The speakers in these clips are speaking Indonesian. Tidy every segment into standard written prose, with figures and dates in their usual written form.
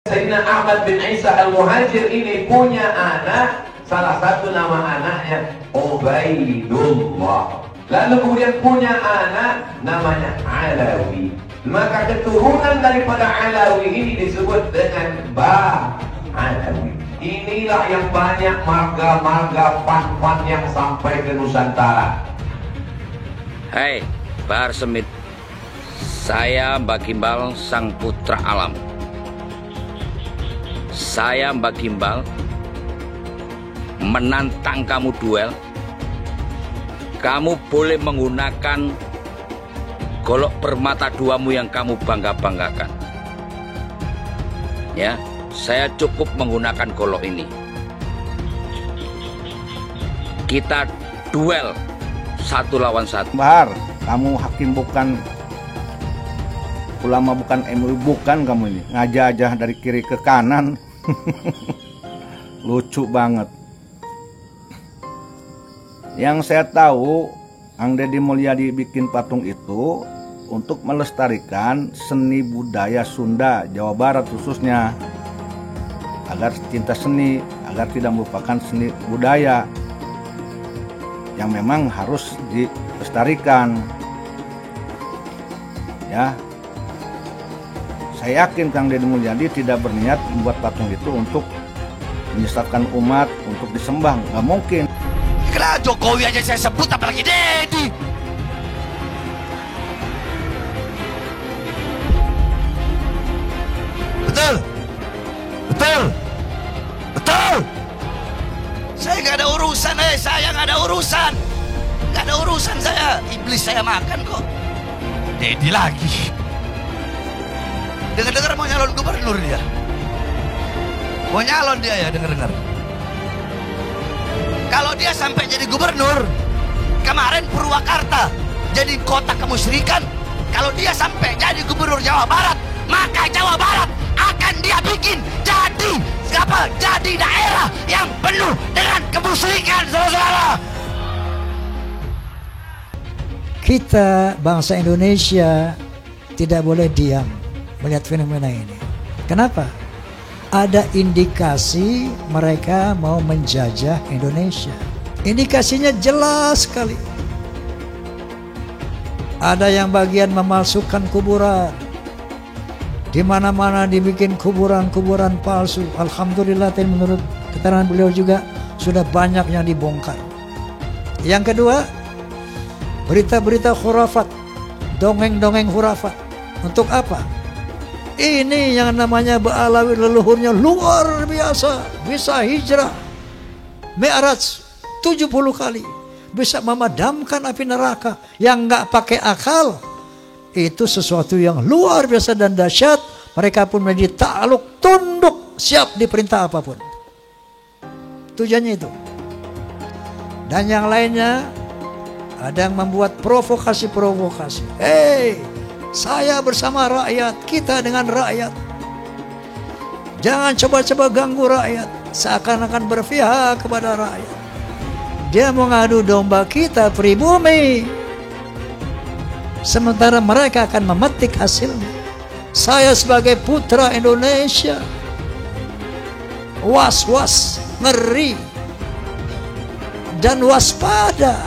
Sayyidina Ahmad bin Isa Al-Muhajir ini punya anak, salah satu nama anaknya Ubaidullah. Lalu kemudian punya anak namanya Alawi. Maka keturunan daripada Alawi ini disebut dengan Alawi. Inilah yang banyak marga-marga fan-fan yang sampai ke Nusantara. Hai, Bahar Semit. Saya Mbak Gimbal, sang putra alam. Saya Mbak Gimbal menantang kamu duel. Kamu boleh menggunakan golok permata duamu yang kamu bangga-banggakan. Ya, saya cukup menggunakan golok ini. Kita duel 1 lawan 1. Bahar, kamu hakim bukan, ulama bukan, MUI bukan, kamu ini ngajah-ajah dari kiri ke kanan. Lucu banget. Yang saya tahu, Ang Deddy Mulyadi bikin patung itu untuk melestarikan seni budaya Sunda, Jawa Barat khususnya, agar cinta seni, agar tidak melupakan seni budaya yang memang harus dilestarikan. Ya, saya yakin Kang Deddy Mulyadi tidak berniat membuat patung itu untuk menyesatkan umat, untuk disembah. Nggak mungkin. Kenapa Jokowi aja saya sebut, apalagi Deddy? Betul, betul, betul. Saya nggak ada urusan, saya nggak ada urusan, nggak ada urusan saya. Iblis saya makan kok. Deddy lagi. Dengar-dengar mau nyalon gubernur dia. Mau nyalon dia ya, dengar-dengar. Kalau dia sampai jadi gubernur, kemarin Purwakarta jadi kota kemusyrikan. Kalau dia sampai jadi gubernur Jawa Barat, maka Jawa Barat akan dia bikin jadi apa? Jadi daerah yang penuh dengan kemusyrikan, saudara-saudara. Kita bangsa Indonesia tidak boleh diam melihat fenomena ini. Kenapa? Ada indikasi mereka mau menjajah Indonesia. Indikasinya jelas sekali. Ada yang bagian memalsukan kuburan. Di mana-mana dibikin kuburan-kuburan palsu. Alhamdulillah, menurut keterangan beliau juga sudah banyak yang dibongkar. Yang kedua, berita-berita khurafat, dongeng-dongeng khurafat. Untuk apa? Ini yang namanya Ba'alawi, leluhurnya luar biasa, bisa hijrah Mi'raj 70 kali, bisa memadamkan api neraka yang nggak pakai akal. Itu sesuatu yang luar biasa dan dahsyat. Mereka pun menjadi takluk, tunduk, siap diperintah apapun. Tujuannya itu. Dan yang lainnya, ada yang membuat provokasi-provokasi. Saya bersama rakyat, kita dengan rakyat. Jangan coba-coba ganggu rakyat, seakan-akan berpihak kepada rakyat. Dia mau ngadu domba kita pribumi, sementara mereka akan memetik hasilnya. Saya sebagai putra Indonesia, was-was, ngeri, dan waspada.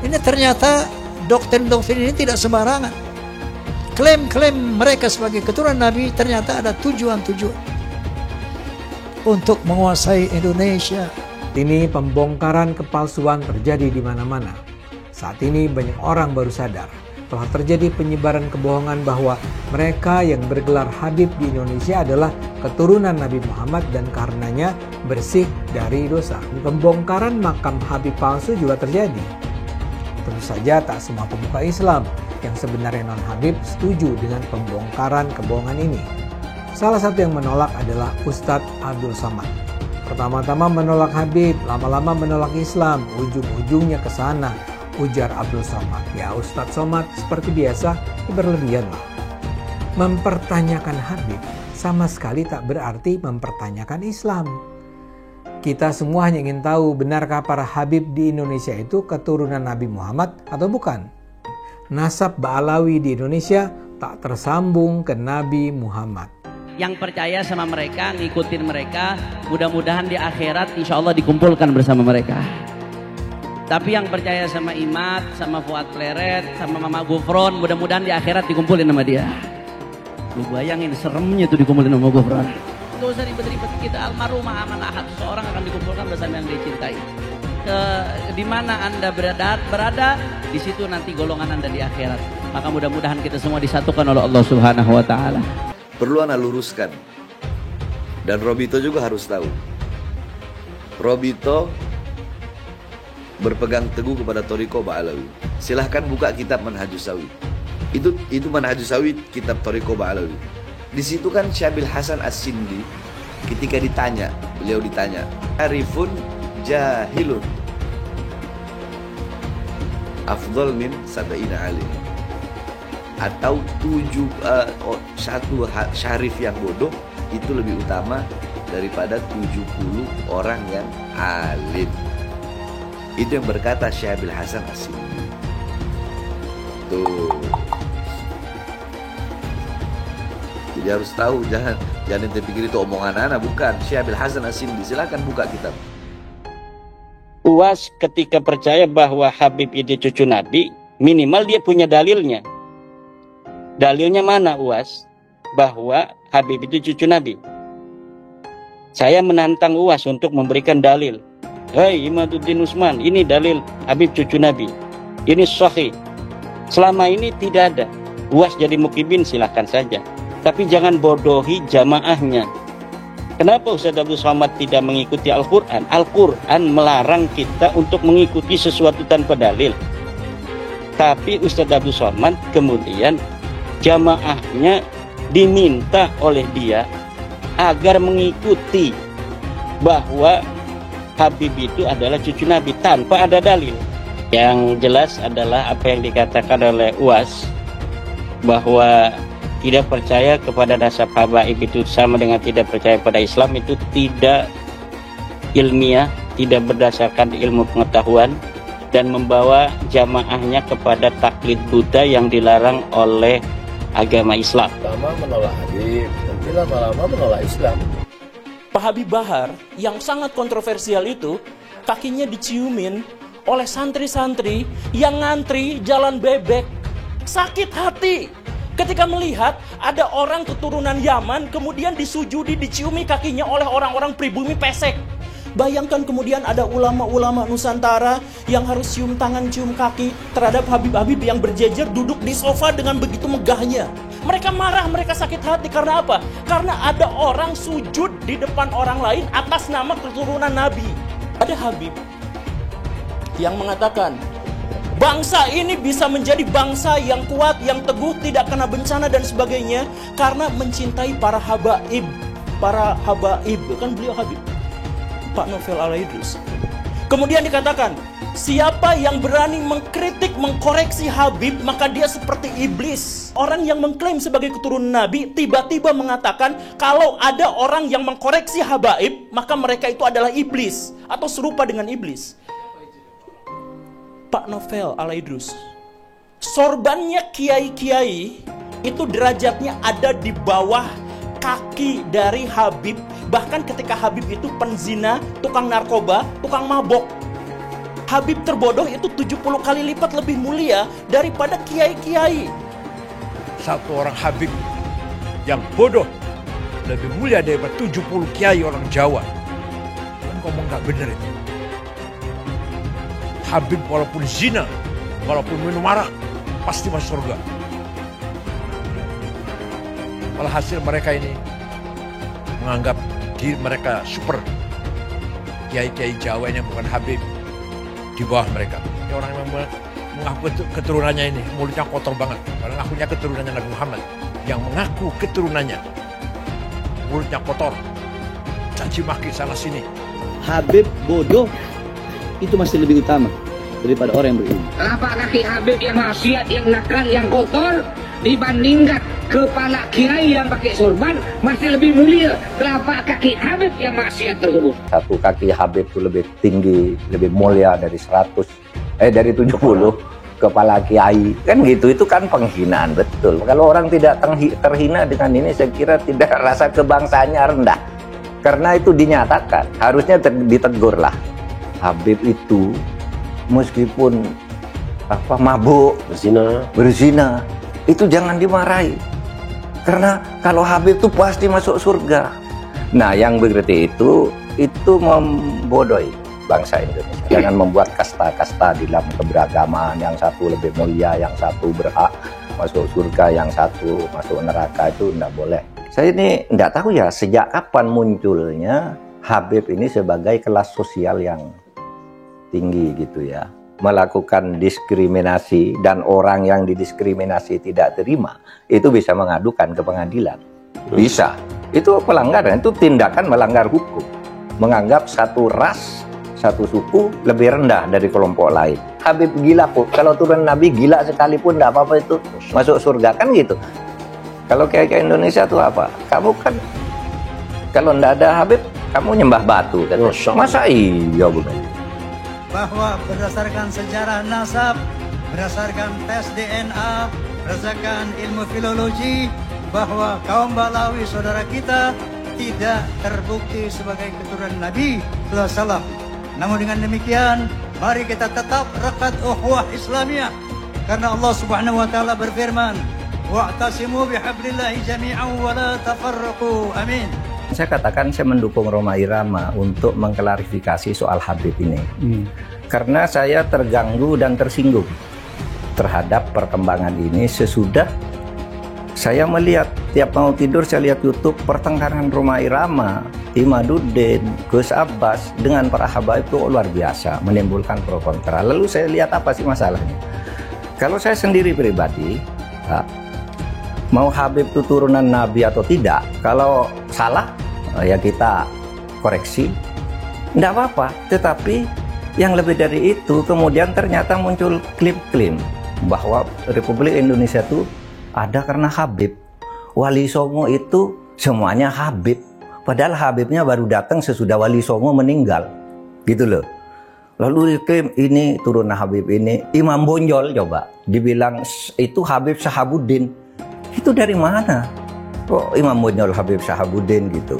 Ini ternyata doktrin-doktrin ini tidak sembarangan. Klaim-klaim mereka sebagai keturunan Nabi ternyata ada tujuan-tujuan untuk menguasai Indonesia. Ini pembongkaran kepalsuan terjadi di mana-mana. Saat ini banyak orang baru sadar telah terjadi penyebaran kebohongan bahwa mereka yang bergelar Habib di Indonesia adalah keturunan Nabi Muhammad dan karenanya bersih dari dosa. Pembongkaran makam Habib palsu juga terjadi. Tentu saja tak semua pemuka Islam yang sebenarnya non-Habib setuju dengan pembongkaran kebohongan ini. Salah satu yang menolak adalah Ustadz Abdul Somad. Pertama-tama menolak Habib, lama-lama menolak Islam, ujung-ujungnya ke sana, ujar Abdul Somad. Ya, Ustadz Somad seperti biasa berlebihan lah. Mempertanyakan Habib sama sekali tak berarti mempertanyakan Islam. Kita semua hanya ingin tahu, benarkah para Habib di Indonesia itu keturunan Nabi Muhammad atau bukan? Nasab Ba'alawi di Indonesia tak tersambung ke Nabi Muhammad. yang percaya sama mereka, ngikutin mereka, mudah-mudahan di akhirat insya Allah dikumpulkan bersama mereka. Tapi yang percaya sama Imat, sama Fuad Pleret, sama Mama Gufron, mudah-mudahan di akhirat dikumpulin sama dia. Lu bayangin seremnya tuh dikumpulin sama Gufron. Gak usah ribet-ribet, kita almarhumah aman ahad, seseorang akan dikumpulkan bersama yang dia cintai. Di mana Anda berada, di situ nanti golongan Anda di akhirat. Maka mudah-mudahan kita semua disatukan oleh Allah Subhanahu wa taala. Perlu ana luruskan. Dan Robito juga harus tahu. Robito berpegang teguh kepada Thariqah Ba'alawi. Silahkan buka kitab Manhajus Sawi. Itu Manhajus Sawi, kitab Thariqah Ba'alawi. Di situ kan Syabil Hasan As-Sindi ketika beliau ditanya, "Arifun jahilun afdal min sab'ina alim." Atau satu syarif yang bodoh itu lebih utama daripada 70 orang yang alim. Itu yang berkata Syabil Hasan As-Sindi. Tuh. Jadi harus tahu, jangan ente pikir itu omongan anak, bukan. Syabil Hasan As-Sindi, silakan buka kitab. UAS ketika percaya bahwa Habib itu cucu Nabi, minimal dia punya dalilnya. Dalilnya mana UAS? Bahwa Habib itu cucu Nabi. Saya menantang UAS untuk memberikan dalil. Hei Imaduddin Usman, ini dalil Habib cucu Nabi. Ini sahih. Selama ini tidak ada. UAS jadi mukibin silahkan saja. Tapi jangan bodohi jamaahnya. Kenapa Ustaz Abdul Somad tidak mengikuti Al-Quran? Al-Quran melarang kita untuk mengikuti sesuatu tanpa dalil. Tapi Ustaz Abdul Somad kemudian jamaahnya diminta oleh dia agar mengikuti bahwa Habib itu adalah cucu Nabi tanpa ada dalil. Yang jelas adalah apa yang dikatakan oleh UAS bahwa tidak percaya kepada nasab habaib itu sama dengan tidak percaya pada Islam, itu tidak ilmiah, tidak berdasarkan ilmu pengetahuan, dan membawa jamaahnya kepada taklid buta yang dilarang oleh agama Islam. Lama menolak Habib, nanti lama-lama menolak Islam. Pak Habib Bahar yang sangat kontroversial itu kakinya diciumin oleh santri-santri yang ngantri jalan bebek. Sakit hati ketika melihat ada orang keturunan Yaman kemudian disujudi, diciumi kakinya oleh orang-orang pribumi pesek. Bayangkan kemudian ada ulama-ulama Nusantara yang harus cium tangan, cium kaki terhadap Habib-Habib yang berjejer duduk di sofa dengan begitu megahnya. Mereka marah, mereka sakit hati. Karena apa? Karena ada orang sujud di depan orang lain atas nama keturunan Nabi. Ada Habib yang mengatakan, bangsa ini bisa menjadi bangsa yang kuat, yang teguh, tidak kena bencana dan sebagainya karena mencintai para habaib. Para habaib, kan beliau Habib, Pak Novel Al-Idrus. Kemudian dikatakan, siapa yang berani mengkritik, mengkoreksi Habib, maka dia seperti iblis. Orang yang mengklaim sebagai keturunan Nabi tiba-tiba mengatakan kalau ada orang yang mengkoreksi habaib, maka mereka itu adalah iblis atau serupa dengan iblis. Pak Novel Al-Idrus, sorbannya kiai-kiai itu derajatnya ada di bawah kaki dari Habib. Bahkan ketika Habib itu penzina, tukang narkoba, tukang mabok, Habib terbodoh itu 70 kali lipat lebih mulia daripada kiai-kiai. Satu orang Habib yang bodoh lebih mulia daripada 70 kiai orang Jawa. Kan ngomong gak bener itu. Habib walaupun zina, walaupun minum arak, pasti masuk surga. Walhasil mereka ini menganggap diri mereka super. Kiai-kiai Jawa yang bukan Habib di bawah mereka. Ini orang yang mengaku keturunannya ini mulutnya kotor banget. Orang ngakunya keturunannya Nabi Muhammad. Yang mengaku keturunannya mulutnya kotor, caci maki sana sini. Habib bodoh itu masih lebih utama daripada orang yang berilmu. Telapak kaki Habib yang maksiat, yang nakal, yang kotor dibandingkan kepala kiai yang pakai sorban masih lebih mulia telapak kaki Habib yang maksiat tersebut. Satu kaki Habib itu lebih tinggi, lebih mulia dari 70. kepala kiai, kan gitu. Itu kan penghinaan betul. Kalau orang tidak terhina dengan ini, saya kira tidak, rasa kebangsaannya rendah. Karena itu dinyatakan, harusnya ditegur lah. Habib itu meskipun mabuk, berzina, itu jangan dimarahi. Karena kalau Habib itu pasti masuk surga. Nah, yang begitu itu membodohi bangsa Indonesia. Jangan membuat kasta-kasta di dalam keberagaman, yang satu lebih mulia, yang satu berhak masuk surga, yang satu masuk neraka, itu tidak boleh. Saya ini tidak tahu ya sejak kapan munculnya Habib ini sebagai kelas sosial yang tinggi gitu ya, melakukan diskriminasi, dan orang yang didiskriminasi tidak terima itu bisa mengadukan ke pengadilan. Bisa. Itu pelanggaran, itu tindakan melanggar hukum. Menganggap satu ras, satu suku lebih rendah dari kelompok lain. Habib gila kok, kalau turun Nabi gila sekalipun tidak apa-apa itu masuk surga, kan gitu. Kalau kayak Indonesia tuh apa? Kamu kan kalau tidak ada Habib, kamu nyembah batu kan? Masa iya bukan? Bahwa berdasarkan sejarah nasab, berdasarkan tes DNA, berdasarkan ilmu filologi, bahwa kaum Balawi saudara kita tidak terbukti sebagai keturunan Nabi SAW. Namun dengan demikian, mari kita tetap rekat ukhuwah Islamiyah, karena Allah Subhanahu wa taala berfirman, wa'tasimu bihablillahi jami'an wa la tafarraqu. Amin. Saya katakan saya mendukung Rhoma Irama untuk mengklarifikasi soal Habib ini. Karena saya terganggu dan tersinggung terhadap perkembangan ini sesudah saya melihat, tiap mau tidur saya lihat YouTube pertengkaran Rhoma Irama, Imaduddin, Gus Abbas dengan para habaib itu luar biasa, menimbulkan pro kontra. Lalu saya lihat apa sih masalahnya. Kalau saya sendiri pribadi, mau Habib itu turunan Nabi atau tidak, kalau salah ya kita koreksi, tidak apa-apa. Tetapi yang lebih dari itu, kemudian ternyata muncul klaim-klaim bahwa Republik Indonesia itu ada karena Habib. Wali Songo itu semuanya Habib, padahal Habibnya baru datang sesudah Wali Songo meninggal, gitu loh. Lalu diklaim ini turunan Habib ini. Imam Bonjol coba dibilang itu Habib Sahabuddin. Itu dari mana? Kok Imam Bonjol Habib Sahabuddin gitu?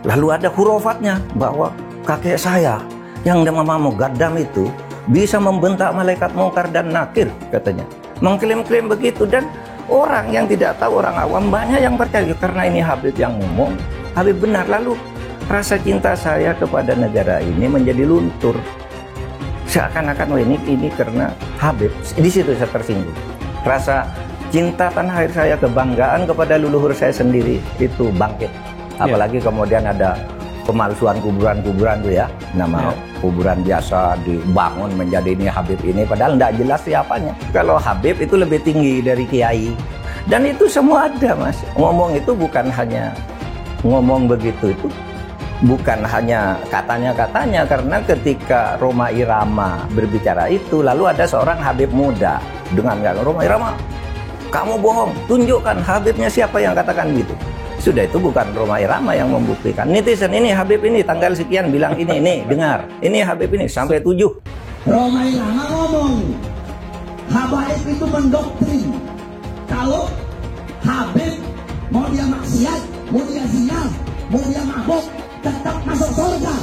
Lalu ada hurufatnya bahwa kakek saya yang nama Mugaddam itu bisa membentak malaikat mungkar dan nakir, katanya. Mengklaim-klaim begitu, dan orang yang tidak tahu, orang awam banyak yang percaya karena ini Habib yang ngomong, Habib benar. Lalu rasa cinta saya kepada negara ini menjadi luntur. Seakan-akan ini karena Habib. Di situ saya tersinggung. Rasa cinta tanah air saya, kebanggaan kepada leluhur saya sendiri itu bangkit. Apalagi kemudian ada pemalsuan kuburan-kuburan tuh ya, nama kuburan biasa dibangun menjadi ini Habib ini, padahal tidak jelas siapanya. Kalau Habib itu lebih tinggi dari kiai, dan itu semua ada, Mas. Ngomong itu bukan hanya ngomong begitu, itu bukan hanya katanya-katanya, karena ketika Rhoma Irama berbicara itu, lalu ada seorang Habib muda dengan Rhoma Irama, kamu bohong, tunjukkan Habibnya siapa yang katakan gitu. Sudah, itu bukan Rhoma Irama yang membuktikan. Netizen ini Habib ini tanggal sekian bilang ini dengar. Ini Habib ini sampai 7. Rhoma Irama ngomong, habaib itu mendoktrin. Kalau Habib mau dia maksiat, mau dia zina, mau dia mabuk, tetap masuk surga.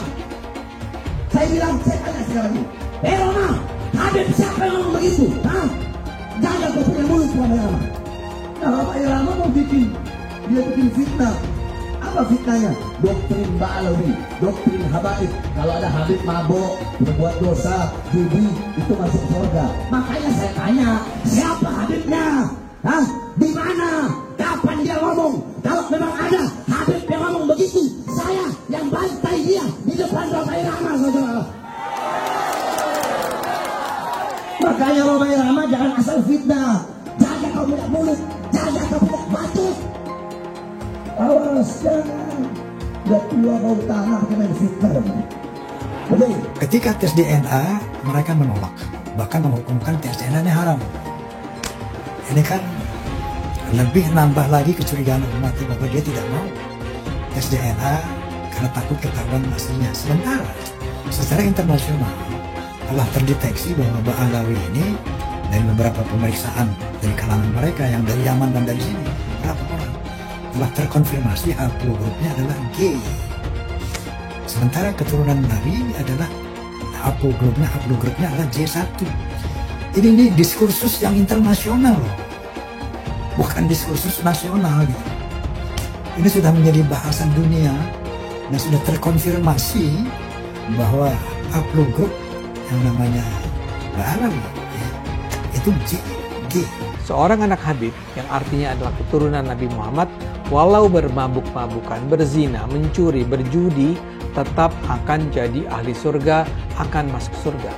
Saya bilang, saya tanya sekarang ini, Rhoma, Habib siapa yang ngomong begitu? Hah? Jangan kau punya mulut, Rhoma Irama. Nah, Rhoma Irama mau dia bikin fitnah. Apa fitnahnya? Doktrin Ba'alawi, doktrin habaib. Kalau ada Habib mabuk, berbuat dosa, judi, itu masuk surga. Makanya saya tanya, siapa Habibnya? Hah? Di mana? Kapan dia ngomong? Kalau memang ada Habib yang ngomong begitu, saya yang bantai dia di depan Rhoma Irama, saudara. Makanya Rhoma Irama jangan asal fitnah. Jaga kau punya mulut, jaga kau punya batuk. Awas, jangan. Udah tua kau tanah pakai main fitnah. Ketika tes DNA, mereka menolak, bahkan menghukumkan tes DNA ini haram. Ini kan lebih nambah lagi kecurigaan umat bahwa dia tidak mau tes DNA karena takut ketahuan aslinya. Sementara secara internasional telah terdeteksi bahwa Ba'alawi ini dari beberapa pemeriksaan dari kalangan mereka yang dari Yaman dan dari sini, beberapa orang telah terkonfirmasi haplogrupnya adalah G. Sementara keturunan Nabi adalah haplogrupnya adalah J1. Ini diskursus yang internasional loh, bukan diskursus nasional gitu. Ini sudah menjadi bahasan dunia dan sudah terkonfirmasi bahwa haplogrup yang namanya Ba'alawi itu G. Seorang anak Habib yang artinya adalah keturunan Nabi Muhammad, walau bermabuk-mabukan, berzina, mencuri, berjudi, tetap akan jadi ahli surga, akan masuk surga.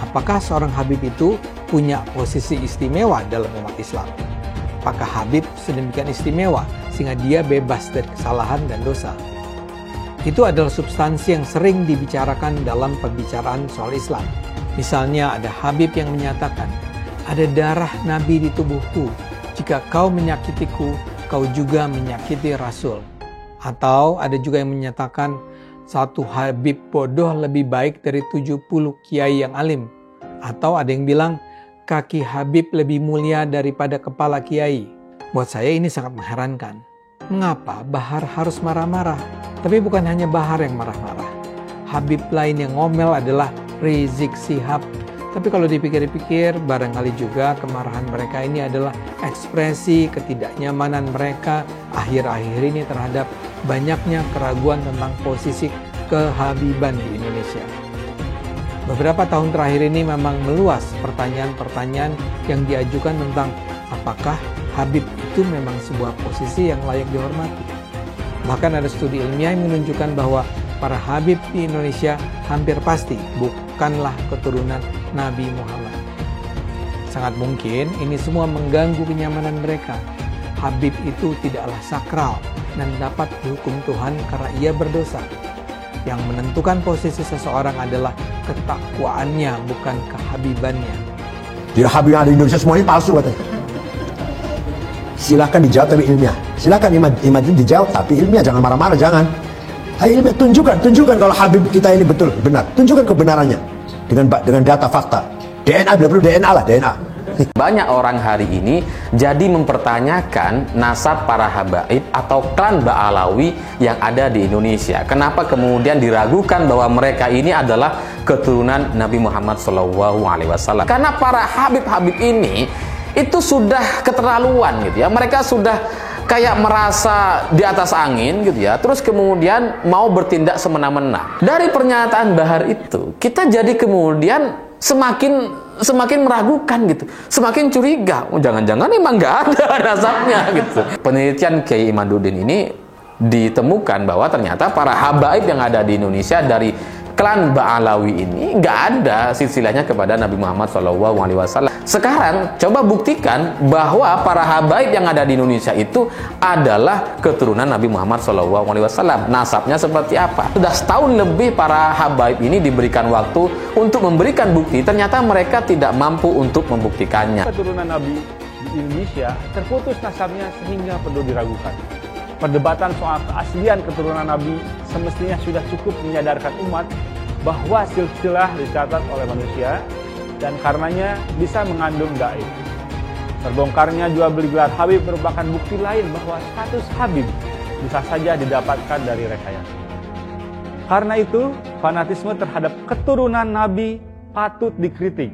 Apakah seorang Habib itu punya posisi istimewa dalam umat Islam? Apakah Habib sedemikian istimewa sehingga dia bebas dari kesalahan dan dosa? Itu adalah substansi yang sering dibicarakan dalam pembicaraan soal Islam. Misalnya ada Habib yang menyatakan, ada darah Nabi di tubuhku. Jika kau menyakitiku, kau juga menyakiti Rasul. Atau ada juga yang menyatakan, satu Habib bodoh lebih baik dari 70 kiai yang alim. Atau ada yang bilang, kaki Habib lebih mulia daripada kepala kiai. Buat saya ini sangat mengherankan. Mengapa Bahar harus marah-marah? Tapi bukan hanya Bahar yang marah-marah. Habib lain yang ngomel adalah Rizik Syihab. Tapi kalau dipikir-pikir, barangkali juga kemarahan mereka ini adalah ekspresi ketidaknyamanan mereka akhir-akhir ini terhadap banyaknya keraguan tentang posisi kehabiban di Indonesia. Beberapa tahun terakhir ini memang meluas pertanyaan-pertanyaan yang diajukan tentang apakah Habib itu memang sebuah posisi yang layak dihormati. Bahkan ada studi ilmiah yang menunjukkan bahwa para Habib di Indonesia hampir pasti bukanlah keturunan Nabi Muhammad. Sangat mungkin ini semua mengganggu kenyamanan mereka. Habib itu tidaklah sakral dan dapat dihukum Tuhan karena ia berdosa. Yang menentukan posisi seseorang adalah ketakwaannya, bukan kehabibannya. Jadi Habib yang ada di Indonesia semua ini palsu katanya. Silahkan dijawab tapi ilmiah. Silahkan imam itu dijawab tapi ilmiah, jangan marah-marah, jangan. Ayo ilmiah, tunjukkan kalau Habib kita ini betul, benar. Tunjukkan kebenarannya dengan data fakta. DNA, bila perlu DNA lah, DNA. Banyak orang hari ini jadi mempertanyakan nasab para habaib atau klan Ba'alawi yang ada di Indonesia. Kenapa kemudian diragukan bahwa mereka ini adalah keturunan Nabi Muhammad SAW? Karena para habib-habib ini itu sudah keterlaluan gitu ya. Mereka sudah kayak merasa di atas angin gitu ya. Terus kemudian mau bertindak semena-mena. Dari pernyataan Bahar itu, kita jadi kemudian semakin meragukan gitu, semakin curiga. Oh, jangan-jangan emang nggak ada nasabnya gitu. Penelitian Kiai Imaduddin ini ditemukan bahwa ternyata para habaib yang ada di Indonesia dari klan Ba'alawi ini nggak ada silsilahnya kepada Nabi Muhammad SAW. Sekarang coba buktikan bahwa para habaib yang ada di Indonesia itu adalah keturunan Nabi Muhammad SAW. Nasabnya seperti apa? Sudah setahun lebih para habaib ini diberikan waktu untuk memberikan bukti. Ternyata mereka tidak mampu untuk membuktikannya. Keturunan Nabi di Indonesia terputus nasabnya sehingga perlu diragukan. Perdebatan soal keaslian keturunan Nabi semestinya sudah cukup menyadarkan umat bahwa silsilah dicatat oleh manusia dan karenanya bisa mengandung gaib. Terbongkarnya jual beli gelar Habib merupakan bukti lain bahwa status Habib bisa saja didapatkan dari rekayasa. Karena itu, fanatisme terhadap keturunan Nabi patut dikritik.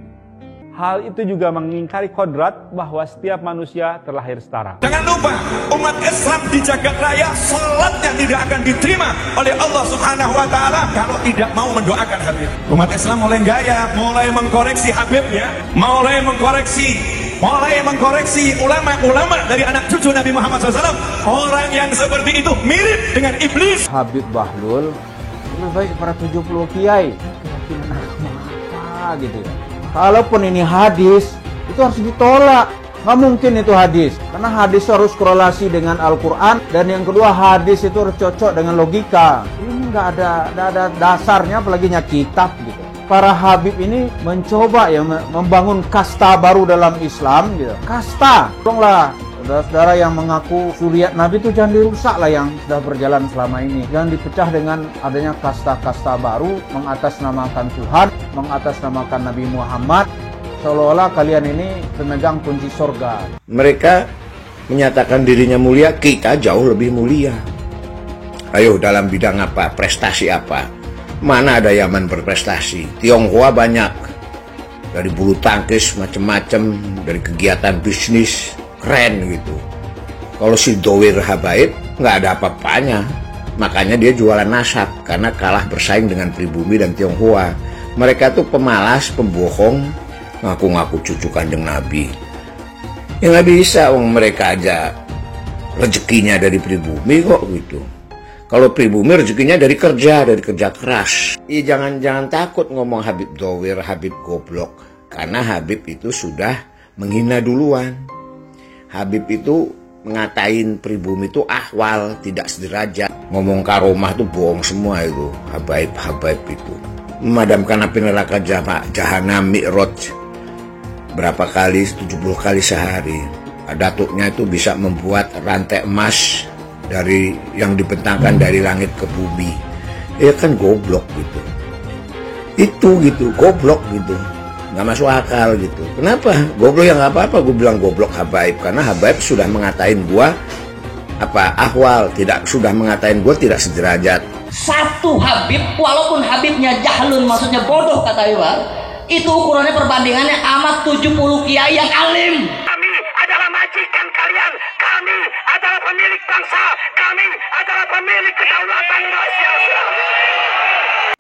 Hal itu juga mengingkari kodrat bahwa setiap manusia terlahir setara. Jangan lupa, umat Islam di jagat raya salatnya tidak akan diterima oleh Allah Subhanahu wa taala kalau tidak mau mendoakan Habib. Umat Islam mulai gaya, mulai mengkoreksi Habibnya, mulai mengkoreksi ulama-ulama dari anak cucu Nabi Muhammad SAW. Orang yang seperti itu mirip dengan iblis. Habib Bahlul lebih baik para 70 kiai. Keyakinan apa gitu ya. Kalaupun ini hadis, itu harus ditolak. Nggak mungkin itu hadis. Karena hadis harus korelasi dengan Al-Quran. Dan yang kedua, hadis itu harus cocok dengan logika. Ini nggak ada dasarnya, apalagi kitab gitu. Para habib ini mencoba ya membangun kasta baru dalam Islam gitu. Kasta. Tolonglah saudara-saudara yang mengaku suriat Nabi itu jangan dirusak lah yang sudah berjalan selama ini. Jangan dipecah dengan adanya kasta-kasta baru, mengatasnamakan Tuhan, mengatasnamakan Nabi Muhammad. seolah-olah kalian ini pemegang kunci sorga. Mereka menyatakan dirinya mulia, kita jauh lebih mulia. Ayo, dalam bidang apa, prestasi apa? Mana ada Yaman berprestasi? Tionghoa banyak, dari bulu tangkis macam-macam, dari kegiatan bisnis keren gitu. Kalau si Dowir Habaib nggak ada apa-apanya, makanya dia jualan nasab karena kalah bersaing dengan pribumi dan Tionghoa. Mereka tuh pemalas, pembohong, ngaku-ngaku cucu Kanjeng Nabi. Ya nggak bisa, mereka aja rezekinya dari pribumi kok gitu. Kalau pribumi rezekinya dari kerja keras. Jangan takut ngomong Habib Dowir, Habib goblok. Karena Habib itu sudah menghina duluan. Habib itu ngatain pribumi itu ahwal, tidak sederajat. Ngomong karomah itu bohong semua itu. Habaib itu. Memadamkan api neraka jahanam mi'raj. Berapa kali? 70 kali sehari. Datuknya itu bisa membuat rantai emas dari yang dibentangkan dari langit ke bumi. Ya kan goblok gitu. Itu gitu, goblok gitu. Nggak masuk akal gitu. Kenapa? Goblok ya nggak apa-apa, gue bilang goblok Habaib. Karena Habaib sudah mengatain gua ahwal, sudah mengatain gua tidak sederajat. Satu Habib, walaupun Habibnya jahlun, maksudnya bodoh kata Iwan, itu ukurannya perbandingannya amat 70 kiai yang alim. Kami adalah majikan kalian, kami adalah pemilik bangsa, kami adalah pemilik kedaulatan nasional.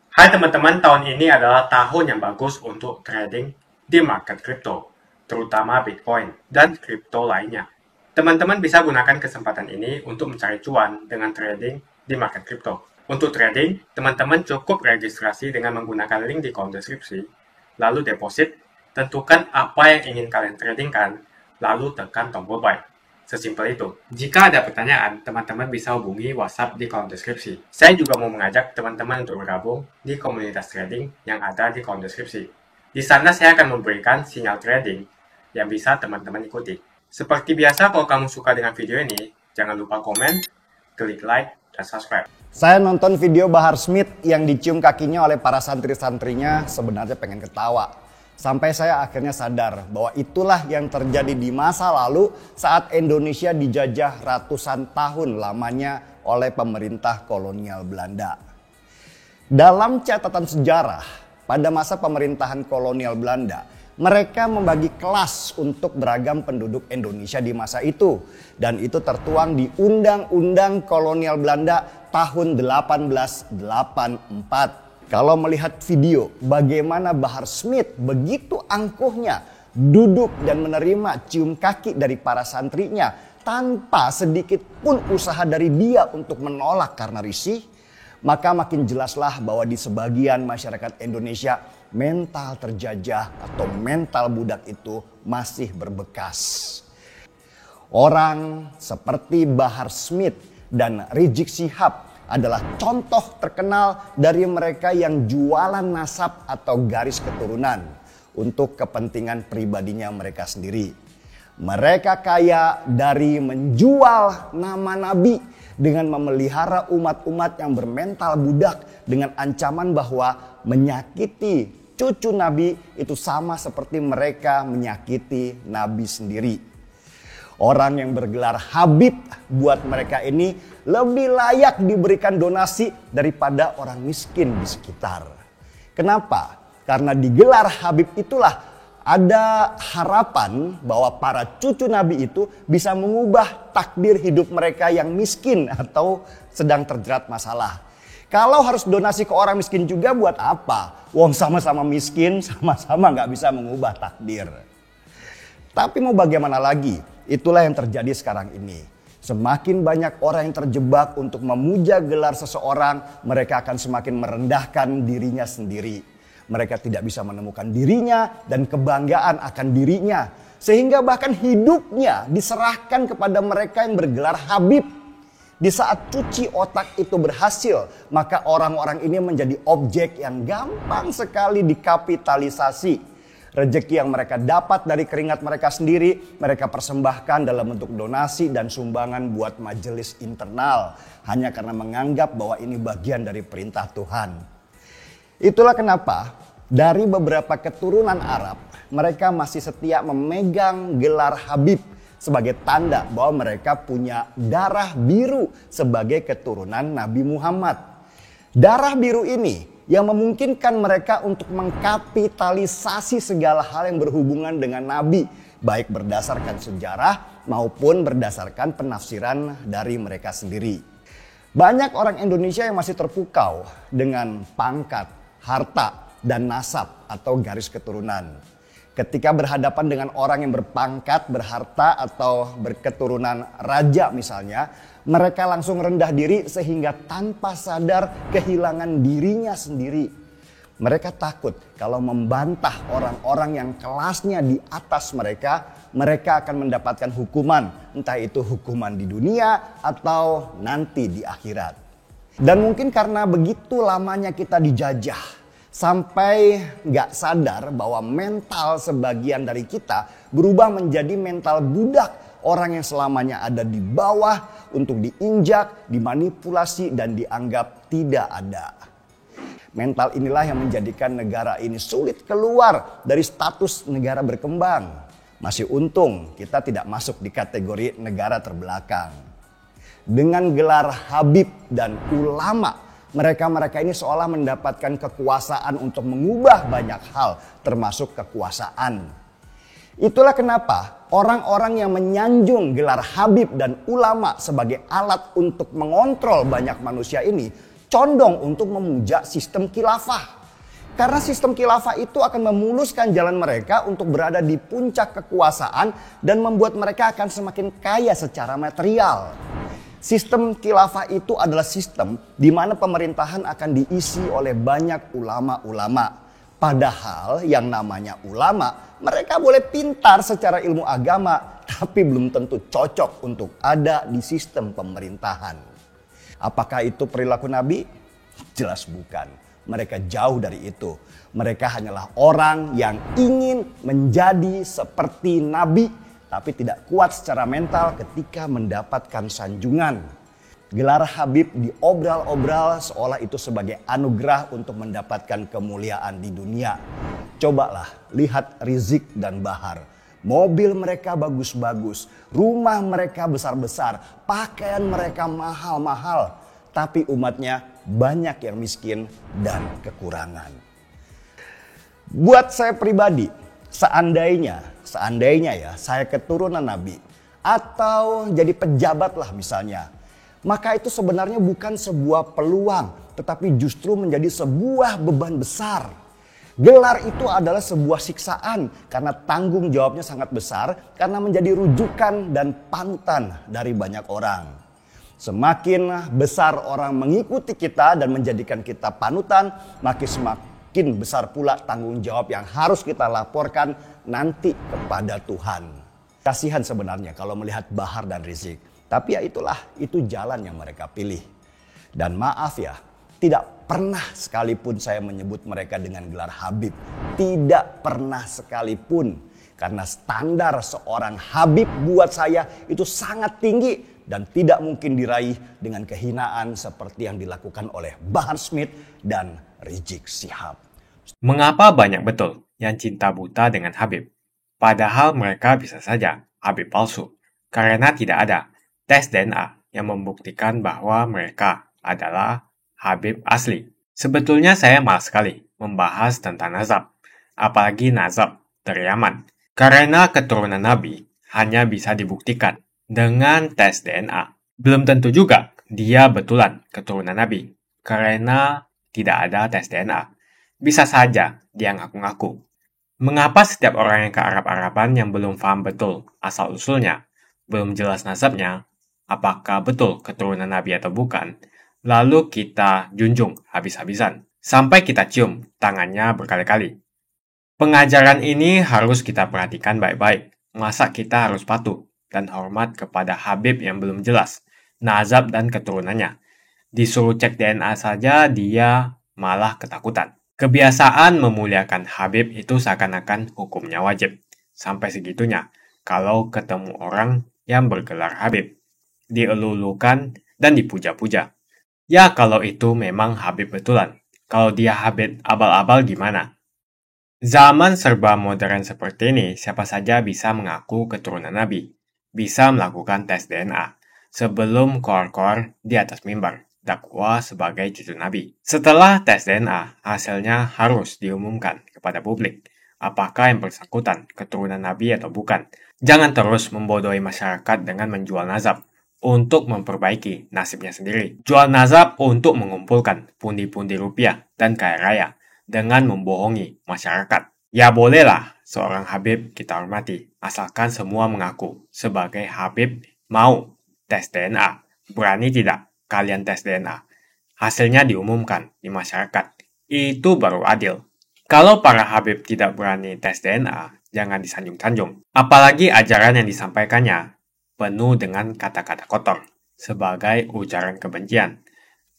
Hai teman-teman, tahun ini adalah tahun yang bagus untuk trading di market kripto, terutama Bitcoin dan kripto lainnya. Teman-teman bisa gunakan kesempatan ini untuk mencari cuan dengan trading di market kripto. Untuk trading, teman-teman cukup registrasi dengan menggunakan link di kolom deskripsi, lalu deposit, tentukan apa yang ingin kalian tradingkan, lalu tekan tombol buy. Sesimpel itu. Jika ada pertanyaan, teman-teman bisa hubungi WhatsApp di kolom deskripsi. Saya juga mau mengajak teman-teman untuk bergabung di komunitas trading yang ada di kolom deskripsi. Di sana saya akan memberikan sinyal trading yang bisa teman-teman ikuti. Seperti biasa, kalau kamu suka dengan video ini, jangan lupa komen, klik like, dan subscribe. Saya nonton video Bahar Smith yang dicium kakinya oleh para santri-santrinya, sebenarnya pengen ketawa. Sampai saya akhirnya sadar bahwa itulah yang terjadi di masa lalu saat Indonesia dijajah ratusan tahun lamanya oleh pemerintah kolonial Belanda. Dalam catatan sejarah, pada masa pemerintahan kolonial Belanda, mereka membagi kelas untuk beragam penduduk Indonesia di masa itu. Dan itu tertuang di Undang-Undang Kolonial Belanda tahun 1884. Kalau melihat video bagaimana Bahar Smith begitu angkuhnya duduk dan menerima cium kaki dari para santrinya tanpa sedikit pun usaha dari dia untuk menolak karena risih, maka makin jelaslah bahwa di sebagian masyarakat Indonesia mental terjajah atau mental budak itu masih berbekas. Orang seperti Bahar Smith dan Rizik Syihab adalah contoh terkenal dari mereka yang jualan nasab atau garis keturunan untuk kepentingan pribadinya mereka sendiri. Mereka kaya dari menjual nama Nabi dengan memelihara umat-umat yang bermental budak dengan ancaman bahwa menyakiti cucu Nabi itu sama seperti mereka menyakiti Nabi sendiri. Orang yang bergelar Habib buat mereka ini lebih layak diberikan donasi daripada orang miskin di sekitar. Kenapa? Karena digelar Habib itulah ada harapan bahwa para cucu Nabi itu bisa mengubah takdir hidup mereka yang miskin atau sedang terjerat masalah. Kalau harus donasi ke orang miskin juga buat apa? Wong sama-sama miskin, sama-sama nggak bisa mengubah takdir. Tapi mau bagaimana lagi? Itulah yang terjadi sekarang ini. Semakin banyak orang yang terjebak untuk memuja gelar seseorang, mereka akan semakin merendahkan dirinya sendiri. Mereka tidak bisa menemukan dirinya dan kebanggaan akan dirinya. Sehingga bahkan hidupnya diserahkan kepada mereka yang bergelar Habib. Di saat cuci otak itu berhasil, maka orang-orang ini menjadi objek yang gampang sekali dikapitalisasi. Rezeki yang mereka dapat dari keringat mereka sendiri, mereka persembahkan dalam bentuk donasi dan sumbangan buat majelis internal. Hanya karena menganggap bahwa ini bagian dari perintah Tuhan. Itulah kenapa dari beberapa keturunan Arab mereka masih setia memegang gelar Habib sebagai tanda bahwa mereka punya darah biru sebagai keturunan Nabi Muhammad. Darah biru ini yang memungkinkan mereka untuk mengkapitalisasi segala hal yang berhubungan dengan Nabi, baik berdasarkan sejarah maupun berdasarkan penafsiran dari mereka sendiri. Banyak orang Indonesia yang masih terpukau dengan pangkat, harta, dan nasab atau garis keturunan. Ketika berhadapan dengan orang yang berpangkat, berharta, atau berketurunan raja misalnya, mereka langsung rendah diri sehingga tanpa sadar kehilangan dirinya sendiri. Mereka takut kalau membantah orang-orang yang kelasnya di atas mereka, mereka akan mendapatkan hukuman. Entah itu hukuman di dunia atau nanti di akhirat. Dan mungkin karena begitu lamanya kita dijajah, sampai gak sadar bahwa mental sebagian dari kita berubah menjadi mental budak. Orang yang selamanya ada di bawah untuk diinjak, dimanipulasi, dan dianggap tidak ada. Mental inilah yang menjadikan negara ini sulit keluar dari status negara berkembang. Masih untung kita tidak masuk di kategori negara terbelakang. Dengan gelar Habib dan ulama, mereka-mereka ini seolah mendapatkan kekuasaan untuk mengubah banyak hal, termasuk kekuasaan. Itulah kenapa orang-orang yang menyanjung gelar Habib dan ulama sebagai alat untuk mengontrol banyak manusia ini condong untuk memuja sistem khilafah. Karena sistem khilafah itu akan memuluskan jalan mereka untuk berada di puncak kekuasaan dan membuat mereka akan semakin kaya secara material. Sistem khilafah itu adalah sistem di mana pemerintahan akan diisi oleh banyak ulama-ulama. Padahal yang namanya ulama, mereka boleh pintar secara ilmu agama, tapi belum tentu cocok untuk ada di sistem pemerintahan. Apakah itu perilaku Nabi? Jelas bukan. Mereka jauh dari itu. Mereka hanyalah orang yang ingin menjadi seperti Nabi, tapi tidak kuat secara mental ketika mendapatkan sanjungan. Gelar Habib diobral-obral seolah itu sebagai anugerah untuk mendapatkan kemuliaan di dunia. Cobalah lihat Rizik dan Bahar. Mobil mereka bagus-bagus, rumah mereka besar-besar, pakaian mereka mahal-mahal. Tapi umatnya banyak yang miskin dan kekurangan. Buat saya pribadi, seandainya ya saya keturunan Nabi atau jadi pejabat lah misalnya, maka itu sebenarnya bukan sebuah peluang, tetapi justru menjadi sebuah beban besar. Gelar itu adalah sebuah siksaan karena tanggung jawabnya sangat besar karena menjadi rujukan dan panutan dari banyak orang. Semakin besar orang mengikuti kita dan menjadikan kita panutan, semakin besar pula tanggung jawab yang harus kita laporkan nanti kepada Tuhan. Kasihan sebenarnya kalau melihat Bahar dan Rizik. Tapi ya itulah, itu jalan yang mereka pilih. Dan maaf ya, tidak pernah sekalipun saya menyebut mereka dengan gelar Habib. Tidak pernah sekalipun. Karena standar seorang Habib buat saya itu sangat tinggi. Dan tidak mungkin diraih dengan kehinaan seperti yang dilakukan oleh Bahar Smith dan Rizik Syihab. Mengapa banyak betul yang cinta buta dengan Habib? Padahal mereka bisa saja Habib palsu. Karena tidak ada tes DNA yang membuktikan bahwa mereka adalah Habib asli. Sebetulnya saya malas sekali membahas tentang nazab, apalagi nazab dari Yaman. Karena keturunan Nabi hanya bisa dibuktikan dengan tes DNA. Belum tentu juga dia betulan keturunan Nabi, karena tidak ada tes DNA. Bisa saja dia ngaku-ngaku. Mengapa setiap orang yang ke Arab-Araban yang belum paham betul asal-usulnya, belum jelas nasabnya, apakah betul keturunan Nabi atau bukan, lalu kita junjung habis-habisan, sampai kita cium tangannya berkali-kali. Pengajaran ini harus kita perhatikan baik-baik. Masa kita harus patuh dan hormat kepada Habib yang belum jelas nazab dan keturunannya. Disuruh cek DNA saja dia malah ketakutan. Kebiasaan memuliakan Habib itu seakan-akan hukumnya wajib. Sampai segitunya kalau ketemu orang yang bergelar Habib, dielulukan dan dipuja-puja. Ya kalau itu memang Habib betulan. Kalau dia Habib abal-abal gimana? Zaman serba modern seperti ini, siapa saja bisa mengaku keturunan Nabi, bisa melakukan tes DNA, sebelum koar-koar di atas mimbar, dakwah sebagai cucu Nabi. Setelah tes DNA, hasilnya harus diumumkan kepada publik, apakah yang bersangkutan keturunan Nabi atau bukan. Jangan terus membodohi masyarakat dengan menjual nazab untuk memperbaiki nasibnya sendiri. Jual nazab untuk mengumpulkan pundi-pundi rupiah dan kaya raya, dengan membohongi masyarakat. Ya bolehlah seorang Habib kita hormati, asalkan semua mengaku sebagai Habib mau tes DNA. Berani tidak kalian tes DNA? Hasilnya diumumkan di masyarakat. Itu baru adil. Kalau para Habib tidak berani tes DNA, jangan disanjung-sanjung. Apalagi ajaran yang disampaikannya penuh dengan kata-kata kotor, sebagai ujaran kebencian.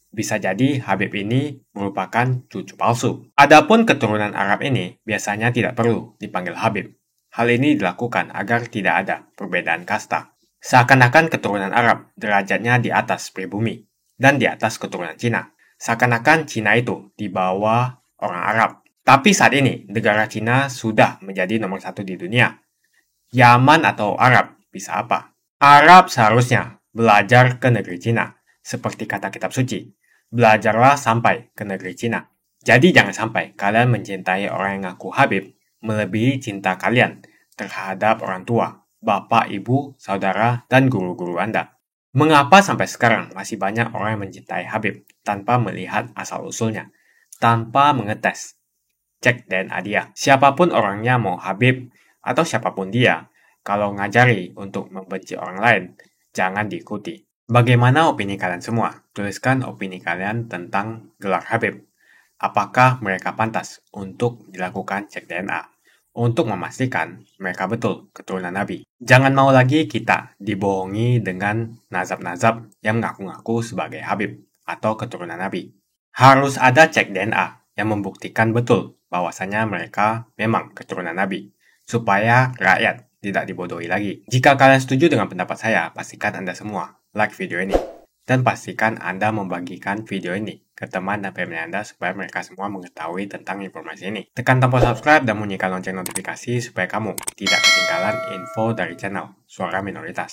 Bisa jadi Habib ini merupakan cucu palsu. Adapun keturunan Arab ini biasanya tidak perlu dipanggil Habib. Hal ini dilakukan agar tidak ada perbedaan kasta. Seakan-akan keturunan Arab derajatnya di atas pribumi dan di atas keturunan Cina. Seakan-akan Cina itu di bawah orang Arab. Tapi saat ini negara Cina sudah menjadi nomor 1 di dunia. Yaman atau Arab bisa apa? Arab seharusnya belajar ke negeri Cina. Seperti kata kitab suci, belajarlah sampai ke negeri Cina. Jadi jangan sampai kalian mencintai orang yang ngaku Habib melebihi cinta kalian terhadap orang tua, bapak, ibu, saudara, dan guru-guru Anda. Mengapa sampai sekarang masih banyak orang yang mencintai Habib tanpa melihat asal-usulnya, tanpa mengetes, cek DNA dia. Siapapun orangnya, mau Habib atau siapapun dia, kalau ngajari untuk membenci orang lain, jangan diikuti. Bagaimana opini kalian semua? Tuliskan opini kalian tentang gelar Habib. Apakah mereka pantas untuk dilakukan cek DNA? Untuk memastikan mereka betul keturunan Nabi. Jangan mau lagi kita dibohongi dengan nazab-nazab yang mengaku-ngaku sebagai Habib atau keturunan Nabi. Harus ada cek DNA yang membuktikan betul bahwasanya mereka memang keturunan Nabi, supaya rakyat tidak dibodohi lagi. Jika kalian setuju dengan pendapat saya, pastikan Anda semua like video ini. Dan pastikan Anda membagikan video ini ke teman dan family Anda supaya mereka semua mengetahui tentang informasi ini. Tekan tombol subscribe dan bunyikan lonceng notifikasi supaya kamu tidak ketinggalan info dari channel Suara Minoritas.